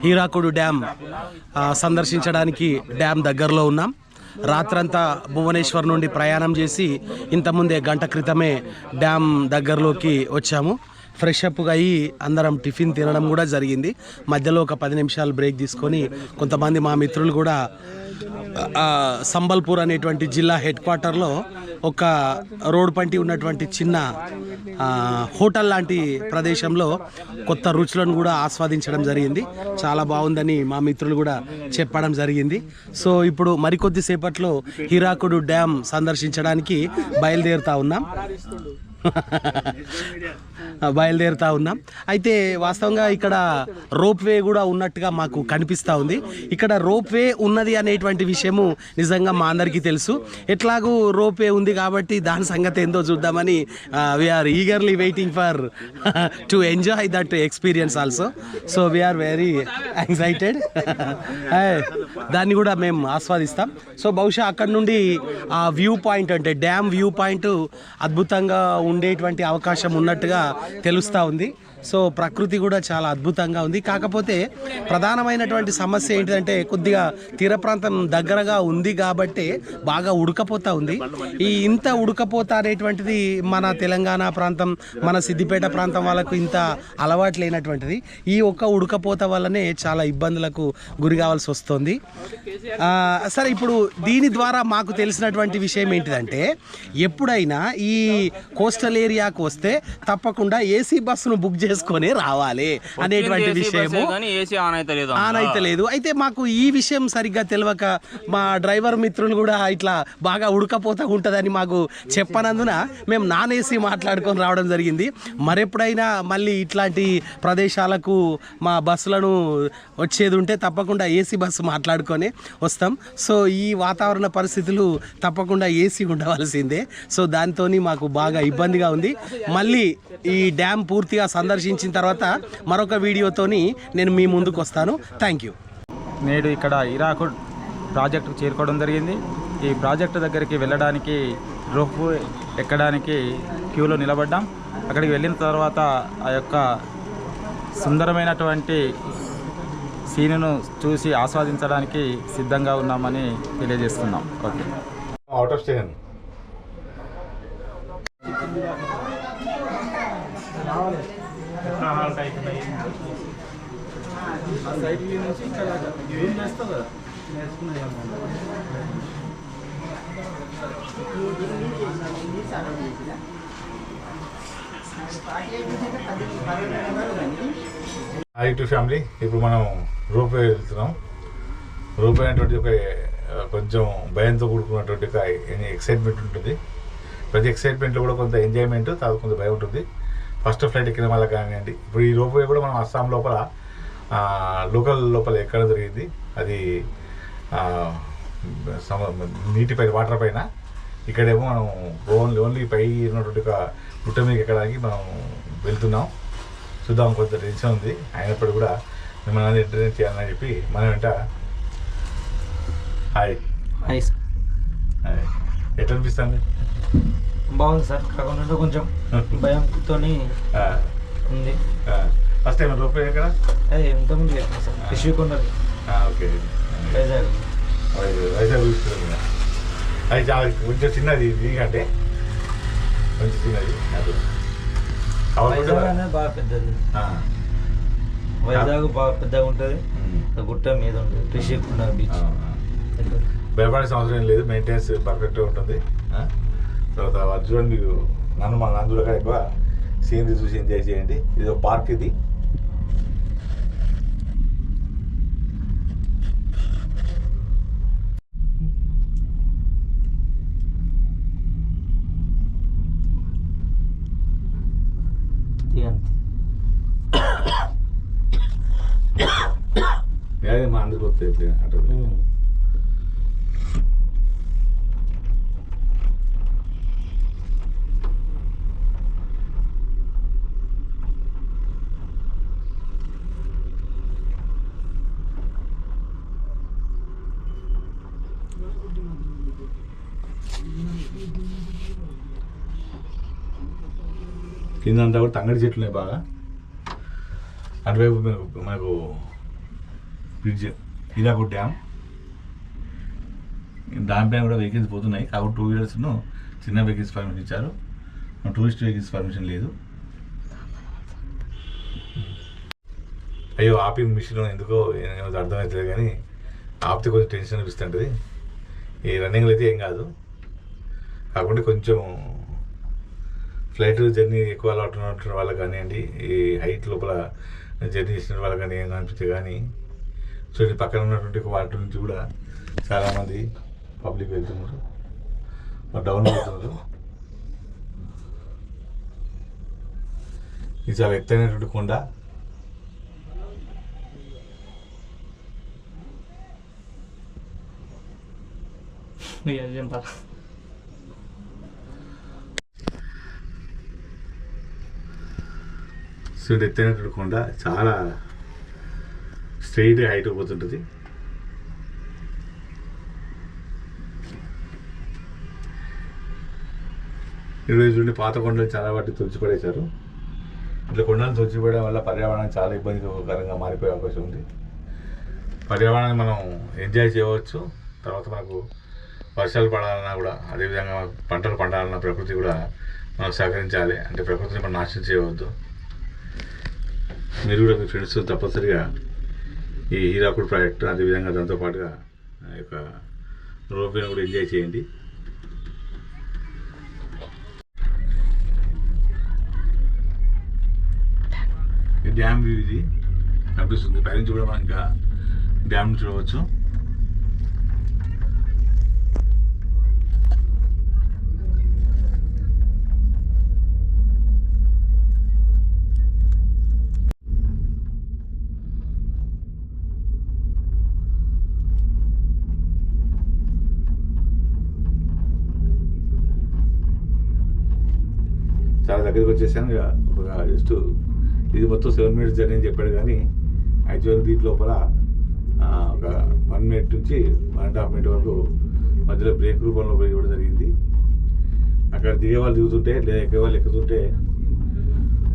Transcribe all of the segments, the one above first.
హీరాకుడు dam సందర్శించడానికి dam దగ్గరలో ఉన్నాం. రాత్రంతా భువనేశ్వర్ నుండి ప్రయాణం చేసి ఇంతకుముందే గంట క్రితమే డ్యామ్ దగ్గరలోకి వచ్చాము. ఫ్రెష్ అప్గా అయ్యి అందరం టిఫిన్ తినడం కూడా జరిగింది. మధ్యలో ఒక 10 నిమిషాలు బ్రేక్ తీసుకొని కొంతమంది మా మిత్రులు కూడా సంబల్పూర్ అనేటువంటి జిల్లా హెడ్ క్వార్టర్లో ఒక రోడ్ పంటి ఉన్నటువంటి చిన్న హోటల్ లాంటి ప్రదేశంలో కొత్త రుచులను కూడా ఆస్వాదించడం జరిగింది. చాలా బాగుందని మా మిత్రులు కూడా చెప్పడం జరిగింది. సో ఇప్పుడు మరికొద్ది సేపట్లో హీరాకుడు డ్యామ్ సందర్శించడానికి బయలుదేరుతా ఉన్నాం. అయితే వాస్తవంగా ఇక్కడ రోప్ వే కూడా ఉన్నట్టుగా మాకు కనిపిస్తూ ఉంది. ఇక్కడ రోప్ వే ఉన్నది అనేటువంటి విషయము నిజంగా మా అందరికీ తెలుసు. ఎట్లాగూ రోప్ వే ఉంది కాబట్టి దాని సంగతి ఏందో చూద్దామని we are eagerly waiting for to enjoy that experience also. So we are very excited. దాన్ని కూడా మేము ఆస్వాదిస్తాం. సో బహుశా అక్కడ నుండి ఆ వ్యూ పాయింట్ అంటే డ్యామ్ వ్యూ పాయింట్ అద్భుతంగా ఉండేటువంటి అవకాశం ఉన్నట్టుగా తెలుస్తూ ఉంది. సో ప్రకృతి కూడా చాలా అద్భుతంగా ఉంది. కాకపోతే ప్రధానమైనటువంటి సమస్య ఏంటంటే కొద్దిగా తీర ప్రాంతం దగ్గరగా ఉంది కాబట్టి బాగా ఉడకపోతా ఉంది. ఈ ఇంత ఉడకపోత అనేటువంటిది మన తెలంగాణ ప్రాంతం, మన సిద్దిపేట ప్రాంతం వాళ్ళకు ఇంత అలవాటు లేనటువంటిది. ఈ ఒక్క ఉడకపోత వల్లనే చాలా ఇబ్బందులకు గురి కావాల్సి వస్తుంది. సరే, ఇప్పుడు దీని ద్వారా మాకు తెలిసినటువంటి విషయం ఏంటిదంటే ఎప్పుడైనా ఈ కోస్టల్ ఏరియాకు వస్తే తప్పకుండా ఏసీ బస్సును బుక్ చేసుకొని రావాలి అనేటువంటి విషయము ఆన్ అయితే లేదు. అయితే మాకు ఈ విషయం సరిగ్గా తెలియక మా డ్రైవర్ మిత్రులు కూడా ఇట్లా బాగా ఉడకపోతా ఉంటుందని మాకు చెప్పనందున మేము నాన్ ఏసీ మాట్లాడుకొని రావడం జరిగింది. మరెప్పుడైనా మళ్ళీ ఇట్లాంటి ప్రదేశాలకు మా బస్సులను వచ్చేది ఉంటే తప్పకుండా ఏసీ బస్సు మాట్లాడుకొని వస్తాం. సో ఈ వాతావరణ పరిస్థితులు తప్పకుండా ఏసీ ఉండవలసిందే. సో దాంతో మాకు బాగా ఇబ్బందిగా ఉంది. మళ్ళీ ఈ డ్యామ్ పూర్తిగా సందర్శించిన తర్వాత మరొక వీడియోతోని నేను మీ ముందుకు వస్తాను. Thank you. నేడు ఇక్కడ హీరాకుడ్ ప్రాజెక్టుకు చేరుకోవడం జరిగింది. ఈ ప్రాజెక్టు దగ్గరికి వెళ్ళడానికి రోప్ ఎక్కడానికి క్యూలో నిలబడ్డాం. అక్కడికి వెళ్ళిన తర్వాత ఆ యొక్క సుందరమైనటువంటి సీనును చూసి ఆస్వాదించడానికి సిద్ధంగా ఉన్నామని తెలియజేస్తున్నాం. Okay. Out of station YouTube family, ఇప్పుడు మనం రోప్ వే వెళ్తున్నాం. రోప్ వే అనేటువంటి ఒక కొంచెం భయంతో కూడుకున్నటువంటి ఒక ఎక్సైట్మెంట్ ఉంటుంది. ప్రతి ఎక్సైట్మెంట్లో కూడా కొంత ఎంజాయ్మెంట్, తర్వాత కొంత భయం ఉంటుంది. ఫస్ట్ ఫ్లైట్ ఎక్కిన వాళ్ళ కానివ్వండి. ఇప్పుడు ఈ రోప్ వే కూడా మనం అస్సాం లోపల లోపల ఎక్కడం జరిగింది. అది నీటిపైన, వాటర్ పైన. ఇక్కడేమో మనం ఓన్లీ పై ఉన్నటువంటి ఒక గుట్ట మీద ఎక్కడానికి మనం వెళ్తున్నాం. చూద్దాం, కొంత టెన్షన్ ఉంది. అయినప్పుడు కూడా మిమ్మల్ని ఎంటర్టైన్ చేయాలని చెప్పి మనం వెంట. హాయ్ హాయ్ హాయ్, ఎట్లా అనిపిస్తుంది? బాగుంది సార్. కాకుండా కొంచెం భయంతో ఉంది. ఫస్ట్ టైం రూపాయి ఎక్కడ? ఎంతమంది సార్ రిషికొండ. ఓకే, వైజాగ్ చూస్తుంది. అది చాలా కొంచెం చిన్నది, దీనికంటే కొంచెం చిన్నది. బాగా పెద్దది. వైజాగ్ బాగా పెద్దగా ఉంటుంది. గుట్ట మీద ఉంటుంది రిషికొండ బీచ్. భయపడాల్సిన అవసరం లేదు, మెయింటెనెన్స్ పర్ఫెక్ట్గా ఉంటుంది. తర్వాత వాళ్ళు చూడండి, మీరు మా నాన్న చూడక ఎక్కువ సీనరీ చూసి ఎంజాయ్ చేయండి. ఇది ఒక పార్క్. ఇది మా అందరికి వస్తాయి అటు. కింద అంతా కూడా తంగడి చెట్లు ఉన్నాయి బాగా. అటువైపు మనకు బ్రిడ్జ్ హీరాకుడ్ డ్యామ్. దానిపైన కూడా వెహికల్స్ పోతున్నాయి కాబట్టి 2 వీలర్స్ను చిన్న వెహికల్స్ పర్మిషన్ ఇచ్చారు, టూరిస్ట్ వెహికల్స్ పర్మిషన్ లేదు. అయ్యో ఆపిన మిషన్ ఎందుకో అర్థమవుతుంది కానీ ఆపితే కొంచెం టెన్షన్ అనిపిస్తుంటుంది. ఈ రన్నింగ్లో అయితే ఏం కాదు, కాకుండా కొంచెం ఫ్లైట్ జర్నీ ఎక్కువ అలవాటు ఉన్న వాళ్ళకి కానివ్వండి, ఈ హైట్ లోపల జర్నీ చేసిన వాళ్ళకి కానీ ఏం అనిపిస్తే కానీ చూడండి పక్కన ఉన్నటువంటి వాటి నుంచి కూడా చాలామంది పబ్లిక్ వెళ్తున్నారు, డౌన్ అవుతున్నారు. ఇది చాలా ఎత్తైనటువంటి కొండ. చూడండి ఎత్తైనటువంటి కొండ, చాలా స్ట్రైట్గా హైట్ పోతుంటుంది. ఈరోజు చూడండి పాత కొండలు చాలా వాటిని తుడిచిపడేశారు. ఇట్లా కొండలను తుడిచిపడడం వల్ల పర్యావరణానికి చాలా ఇబ్బందికరంగా మారిపోయే అవకాశం ఉంది. పర్యావరణాన్ని మనం ఎంజాయ్ చేయవచ్చు, తర్వాత మనకు వర్షాలు పడాలన్నా కూడా, అదేవిధంగా పంటలు పండాలన్నా ప్రకృతి కూడా మనం సహకరించాలి. అంటే ప్రకృతిని మనం నాశనం చేయవద్దు. మీరు కూడా మీ ఫ్రెండ్స్ తప్పనిసరిగా ఈ హీరాకుడ్ ప్రాజెక్టు, అదేవిధంగా దాంతోపాటుగా ఆ యొక్క రోప్వేని కూడా ఎంజాయ్ చేయండి. ఈ డ్యామ్ వ్యూ ఇది కనిపిస్తుంది, పైనుంచి కూడా మనం ఇంకా డ్యామ్ చూడవచ్చు. చాలా దగ్గరికి వచ్చేసాను. ఒక జస్ట్ ఇది మొత్తం 7 minutes జర్నీ అని చెప్పాడు, కానీ యాక్చువల్ దీని లోపల ఒక 1 minute నుంచి 1.5 minutes వరకు మధ్యలో బ్రేక్ రూపంలో ఇవ్వడం జరిగింది. అక్కడ దిగే వాళ్ళు దిగుతుంటే లేదా ఎక్కే వాళ్ళు ఎక్కుతుంటే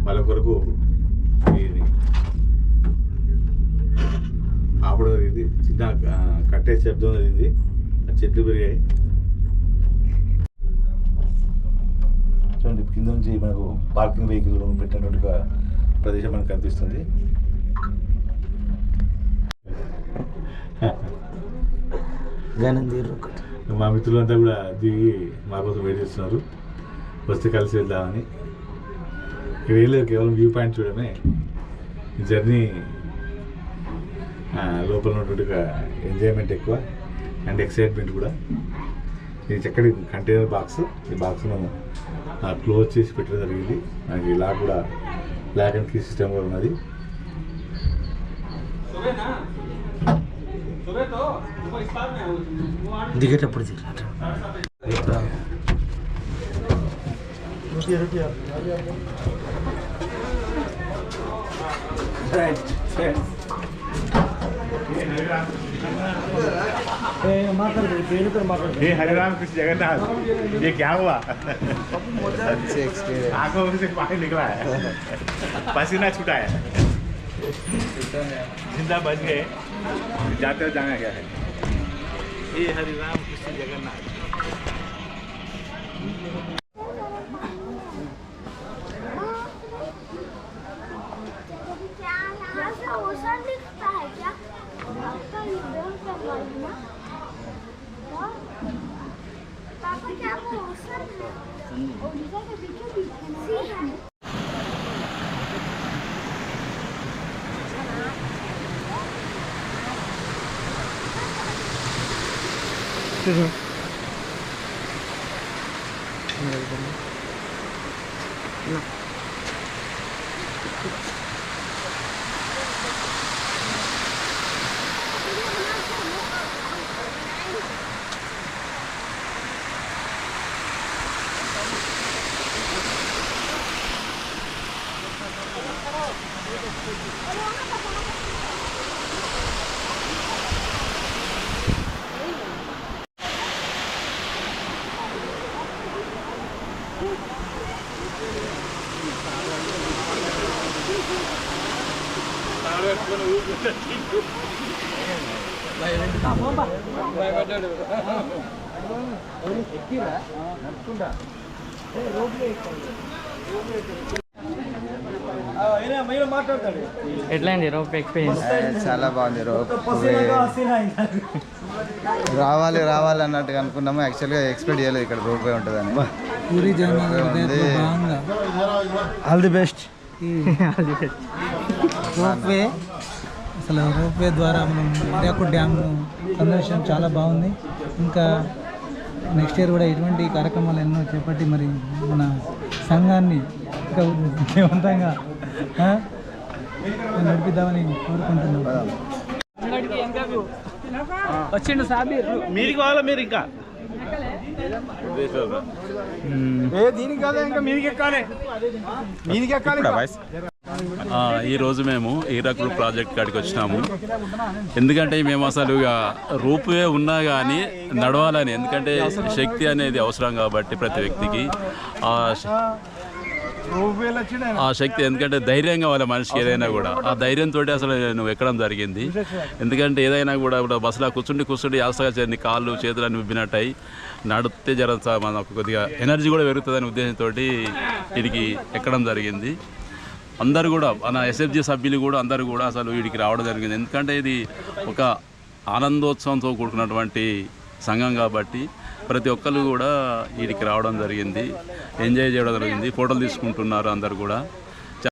వాళ్ళ కొరకు ఇది ఆపడం జరిగింది. చిన్న కట్టే శబ్దం జరిగింది, చెట్లు పెరిగాయి. చూడండి కింద నుంచి మనకు పార్కింగ్ వెహికల్ పెట్టినటువంటి ప్రదేశం మనకు కనిపిస్తుంది. మా మిత్రులంతా కూడా దిగి మా కోసం వెయిట్ చేస్తున్నారు, వస్తే కలిసి వెళ్దామని. ఇక్కడ ఏం లేదు, కేవలం వ్యూ పాయింట్ చూడమే. ఈ జర్నీ లోపల ఉన్నటువంటి ఎంజాయ్మెంట్ ఎక్కువ అండ్ ఎక్సైట్మెంట్ కూడా. ఇది చక్కటి కంటైనర్ బాక్స్. ఈ బాక్స్ మనం క్లోజ్ చేసి పెట్టడం జరిగింది. మనకి ఇలా కూడా బ్లాక్ అండ్ కీ సిస్టమ్ కూడా ఉన్నది. దిగేటప్పుడు हे हरिराम कृष्ण जगन्नाथ, ये क्या हुआ? आंखों से पानी निकला है, पसीना छूटा है, जिंदा बच गए, जाते जाना क्या है? ये हरिराम कृष्ण जगन्नाथ। पापा क्या वो ओशन है? ओडिशा के बीचों बीच सी है। ఎట్లయింది రోప్ ఎక్స్పీరియన్స్? చాలా బాగుంది రోప్ రావాలి రావాలి అన్నట్టుగా అనుకున్నాము. యాక్చువల్గా ఎక్స్పెక్ట్ చేయలేదు ఇక్కడ రోప్ వే ఉంటుందని. All the best. Rope way అసలు రోప్ వే ద్వారా మనం హీరాకుడ్ డ్యామ్ సందర్శనం చాలా బాగుంది. ఇంకా నెక్స్ట్ ఇయర్ కూడా ఇటువంటి కార్యక్రమాలు ఎన్నో చేపట్టి మరి మన సంఘాన్ని ఇంకా విజయవంతంగా నడిపిద్దామని కోరుకుంటున్నాం. వచ్చిండు సాబీర్. మీరు కావాలా మీరు ఇంకా ఈరోజు మేము హీరాకుడ్ ప్రాజెక్ట్ కాడికి వచ్చినాము. ఎందుకంటే మేము అసలు ఇక రూపే ఉన్నా కానీ నడవాలని, ఎందుకంటే శక్తి అనేది అవసరం కాబట్టి ప్రతి వ్యక్తికి ఆ శక్తి, ఎందుకంటే ధైర్యం కావాలి మనిషికి ఏదైనా కూడా. ఆ ధైర్యంతో అసలు నువ్వు ఎక్కడం జరిగింది. ఎందుకంటే ఏదైనా కూడా ఇప్పుడు బస్సులో కూర్చుండి యాసగా చేయండి, కాళ్ళు చేతులు అని ఉబ్బినట్టయి నడితే జరుగుతా మనకు కొద్దిగా ఎనర్జీ కూడా పెరుగుతుందనే ఉద్దేశంతో వీడికి ఎక్కడం జరిగింది. అందరూ కూడా మన ఎస్ఎఫ్జి సభ్యులు కూడా అందరూ కూడా అసలు వీడికి రావడం జరిగింది. ఎందుకంటే ఇది ఒక ఆనందోత్సవంతో కూడుకున్నటువంటి సంఘం కాబట్టి ప్రతి ఒక్కరు కూడా వీడికి రావడం జరిగింది, ఎంజాయ్ చేయడం జరిగింది, ఫోటోలు తీసుకుంటున్నారు అందరు కూడా.